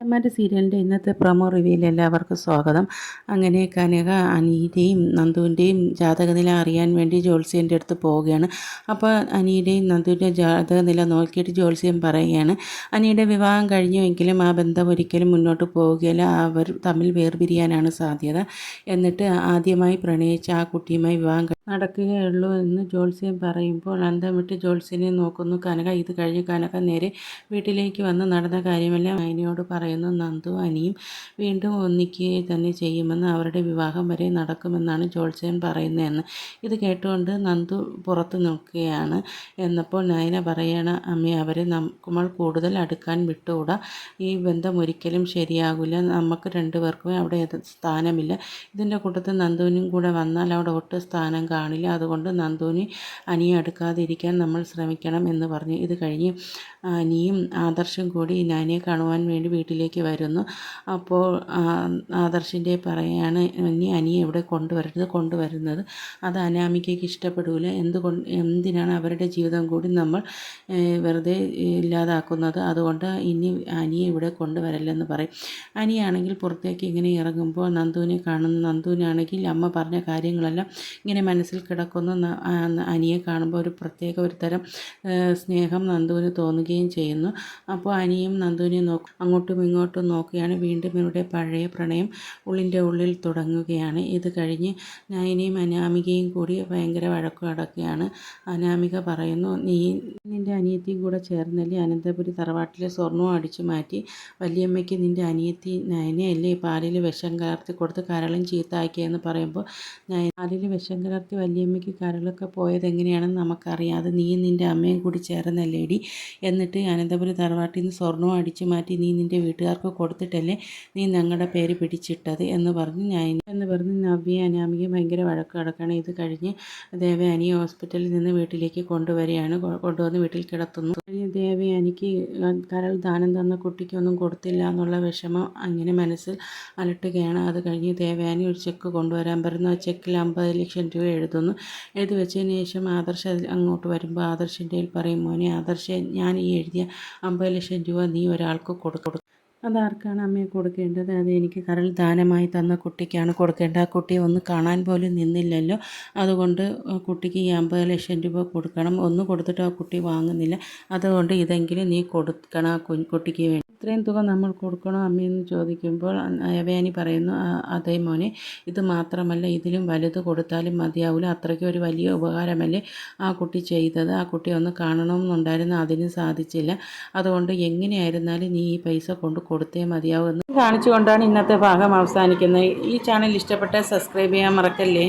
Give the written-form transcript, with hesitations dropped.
മറ്റു സീരിയലിൻ്റെ ഇന്നത്തെ പ്രൊമോ റിവ്യൂയിൽ എല്ലാവർക്കും സ്വാഗതം. അങ്ങനെ കനക അനിയുടെയും നന്ദുവിൻ്റെയും ജാതകനില അറിയാൻ വേണ്ടി ജ്യോത്സ്യൻ്റെ അടുത്ത് പോവുകയാണ്. അപ്പോൾ അനിയുടെയും നന്ദുവിൻ്റെ ജാതകനില നോക്കിയിട്ട് ജ്യോത്സ്യൻ പറയുകയാണ്, അനിയുടെ വിവാഹം കഴിഞ്ഞുവെങ്കിലും ആ ബന്ധം ഒരിക്കലും മുന്നോട്ട് പോവുകയില്ല, അവർ തമ്മിൽ വേർപിരിയാനാണ് സാധ്യത. എന്നിട്ട് ആദ്യമായി പ്രണയിച്ച ആ കുട്ടിയുമായി വിവാഹം നടക്കുകയുള്ളൂ എന്ന് ജ്യോത്സ്യൻ പറയുമ്പോൾ അന്തം വിട്ട് ജ്യോത്സ്യനെ നോക്കുന്നു കനക. ഇത് കഴിഞ്ഞ് കനക നേരെ വീട്ടിലേക്ക് വന്ന് നടന്ന കാര്യമെല്ലാം അനിയോട് പറയുന്നു. നന്ദു അനിയും വീണ്ടും ഒന്നിക്കുക തന്നെ ചെയ്യുമെന്ന്, അവരുടെ വിവാഹം വരെ നടക്കുമെന്നാണ് ജ്യോത്സ്യൻ പറയുന്നതെന്ന്. ഇത് കേട്ടുകൊണ്ട് നന്ദു പുറത്ത് നിൽക്കുകയാണ്. എന്നപ്പോൾ നയന പറയണ, അമ്മേ അവരെ നമ്മൾ കൂടുതൽ അടുക്കാൻ വിട്ടുകൂടാ, ഈ ബന്ധം ഒരിക്കലും ശരിയാകില്ല, നമുക്ക് രണ്ടുപേർക്കും അവിടെ സ്ഥാനമില്ല, ഇതിൻ്റെ കൂട്ടത്തിൽ നന്ദുവിനും കൂടെ വന്നാൽ അവിടെ ഒട്ടും സ്ഥാനം കാണില്ല, അതുകൊണ്ട് നന്ദുവിന് അനിയെ അടുക്കാതിരിക്കാൻ നമ്മൾ ശ്രമിക്കണം എന്ന് പറഞ്ഞു. ഇത് കഴിഞ്ഞ് അനിയും ആദർശും കൂടി നയനയെ കാണുവാൻ വേണ്ടി വീട്ടിലേക്ക് വരുന്നു. അപ്പോൾ ആദർശിൻ്റെ പറയാണ്, ഇനി അനിയെ ഇവിടെ കൊണ്ടുവരുന്നത് അത് അനാമികയ്ക്ക് ഇഷ്ടപ്പെടില്ല, എന്തിനാണ് അവരുടെ ജീവിതം കൂടി നമ്മൾ വെറുതെ ഇല്ലാതാക്കുന്നത്, അതുകൊണ്ട് ഇനി അനിയെ ഇവിടെ കൊണ്ടുവരല്ലെന്ന് പറയും. അനിയാണെങ്കിൽ പുറത്തേക്ക് ഇങ്ങനെ ഇറങ്ങുമ്പോൾ നന്ദുവിനെ കാണുന്നു. നന്ദുവിനാണെങ്കിൽ അമ്മ പറഞ്ഞ കാര്യങ്ങളെല്ലാം ഇങ്ങനെ മനസ്സിൽ കിടക്കുന്നു. അനിയെ കാണുമ്പോൾ ഒരു തരം സ്നേഹം നന്ദുവിന് തോന്നുകയും ചെയ്യുന്നു. അപ്പോൾ അനിയും നന്ദുവിനെ അങ്ങോട്ടും ഇങ്ങോട്ടും നോക്കുകയാണ്. വീണ്ടും ഇവരുടെ പഴയ പ്രണയം ഉള്ളിൻ്റെ ഉള്ളിൽ തുടങ്ങുകയാണ്. ഇത് കഴിഞ്ഞ് നയനയും അനാമികയും കൂടി ഭയങ്കര വഴക്ക് നടക്കുകയാണ്. അനാമിക പറയുന്നു, നീ നിൻ്റെ അനിയത്തിയും കൂടെ ചേർന്നല്ലേ അനന്തപുരി തറവാട്ടിലെ സ്വർണവും അടിച്ചു മാറ്റി, വല്യമ്മയ്ക്ക് നിൻ്റെ അനിയത്തി നയനയല്ലേ പാലിൽ വിഷം കലർത്തി കൊടുത്ത് കരളും ചീത്താക്കിയെന്ന് പറയുമ്പോൾ, പാലിൽ വിഷം കലർത്തി വല്യമ്മയ്ക്ക് കരളൊക്കെ പോയത് എങ്ങനെയാണെന്ന് നമുക്കറിയാം, അത് നീയും നിൻ്റെ അമ്മയും കൂടി ചേർന്നല്ലേടി, എന്നിട്ട് അനന്തപുരി തറവാട്ടിൽ നിന്ന് സ്വർണവും അടിച്ചു മാറ്റി നീ നിൻ്റെ വീട്ടുകാർക്ക് കൊടുത്തിട്ടല്ലേ നീ ഞങ്ങളുടെ പേര് പിടിച്ചിട്ടത് എന്ന് പറഞ്ഞ് നവ്യ അനാമികയും ഭയങ്കര വഴക്ക് കിടക്കുകയാണ്. ഇത് കഴിഞ്ഞ് ദേവയാനിയെ ഹോസ്പിറ്റലിൽ നിന്ന് വീട്ടിലേക്ക് കൊണ്ടുവന്ന് വീട്ടിൽ കിടത്തുന്നു. ദേവയാനിക്ക് കരൾ ദാനം തന്ന കുട്ടിക്കൊന്നും കൊടുത്തില്ല എന്നുള്ള വിഷമം അങ്ങനെ മനസ്സിൽ അലട്ടുകയാണ്. അത് കഴിഞ്ഞ് ദേവയാനി ഒരു ചെക്ക് കൊണ്ടുവരാൻ പറയുന്നു. ആ ചെക്കിൽ 50 ലക്ഷം രൂപ എഴുതി വെച്ചതിന് ശേഷം ആദർശ് അങ്ങോട്ട് വരുമ്പോൾ ആദർശിൻ്റെ പറയും, മോനെ ആദർശ്, ഞാൻ ഈ എഴുതിയ 50 ലക്ഷം രൂപ നീ ഒരാൾക്ക് കൊടുക്കും, അതാർക്കാണ് അമ്മയെ കൊടുക്കേണ്ടത്, അത് എനിക്ക് കരൾ ദാനമായി തന്ന കുട്ടിക്കാണ് കൊടുക്കേണ്ടത്, ആ കുട്ടിയെ ഒന്ന് കാണാൻ പോലും നിന്നില്ലല്ലോ, അതുകൊണ്ട് കുട്ടിക്ക് ഈ 50 ലക്ഷം രൂപ കൊടുക്കണം, ഒന്ന് കൊടുത്തിട്ട് ആ കുട്ടി വാങ്ങുന്നില്ല, അതുകൊണ്ട് ഇതെങ്കിലും നീ കൊടുക്കണം ആ കുട്ടിക്ക് വേണ്ടി, ഇത്രയും തുക നമ്മൾ കൊടുക്കണോ അമ്മയെന്ന് ചോദിക്കുമ്പോൾ ദേവയാനി പറയുന്നു, അതേ മോനെ, ഇത് മാത്രമല്ല ഇതിലും വലുത് കൊടുത്താലും മതിയാവില്ല, അത്രയ്ക്ക് ഒരു വലിയ ഉപകാരമല്ലേ ആ കുട്ടി ചെയ്തത്, ആ കുട്ടി ഒന്ന് കാണണമെന്നുണ്ടായിരുന്നു, അതിന് സാധിച്ചില്ല, അതുകൊണ്ട് എങ്ങനെയായിരുന്നാലും നീ ഈ പൈസ കൊടുത്തേ മതിയാവുമെന്ന് കാണിച്ചുകൊണ്ടാണ് ഇന്നത്തെ ഭാഗം അവസാനിക്കുന്നത്. ഈ ചാനൽ ഇഷ്ടപ്പെട്ടാൽ സബ്സ്ക്രൈബ് ചെയ്യാൻ മറക്കല്ലേ.